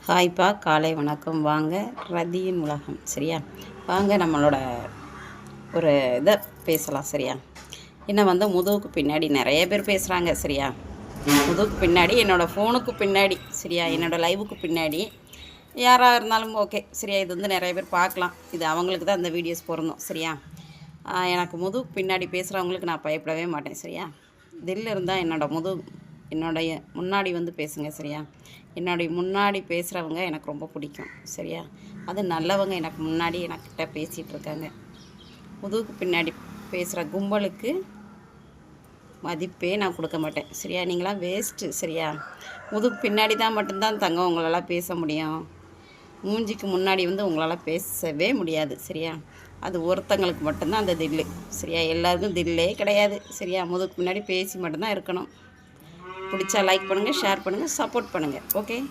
ஹாய்ப்பா, காலை வணக்கம். வாங்க ரதியின் உலகம். சரியா? வாங்க நம்மளோட ஒரு இதை பேசலாம். சரியா? என்ன முதுகுக்கு பின்னாடி நிறைய பேர் பேசுகிறாங்க. சரியா? முதுகுக்கு பின்னாடி, என்னோடய ஃபோனுக்கு பின்னாடி, சரியா, என்னோடய லைவுக்கு பின்னாடி யாராக இருந்தாலும் ஓகே. சரியா? இது நிறைய பேர் பார்க்கலாம். இது அவங்களுக்கு தான் இந்த வீடியோஸ் பொருந்தும். சரியா? எனக்கு முதுகுக்கு பின்னாடி பேசுகிறவங்களுக்கு நான் பயப்படவே மாட்டேன். சரியா? தில் இருந்தால் என்னுடைய முன்னாடி பேசுங்க. சரியா? என்னுடைய முன்னாடி பேசுகிறவங்க எனக்கு ரொம்ப பிடிக்கும். சரியா? அது நல்லவங்க எனக்கு முன்னாடி எனக்கிட்ட பேசிகிட்டு இருக்காங்க. முதுகுக்கு பின்னாடி பேசுகிற கும்பலுக்கு மதிப்பே நான் கொடுக்க மாட்டேன். சரியா? நீங்களாம் வேஸ்ட்டு. சரியா? முதுகுக்கு பின்னாடி தான் மட்டும்தான் தங்கம் உங்களால் பேச முடியும். மூஞ்சிக்கு முன்னாடி உங்களால் பேசவே முடியாது. சரியா? அது ஒருத்தங்களுக்கு மட்டும்தான் அந்த தில்லு. சரியா? எல்லாருக்கும் தில்லே கிடையாது. சரியா? முதுகுக்கு முன்னாடி பேசி மட்டும்தான் இருக்கணும். பிடிச்சா லைக் பண்ணுங்கள், ஷேர் பண்ணுங்கள், சப்போர்ட் பண்ணுங்கள். ஓகே.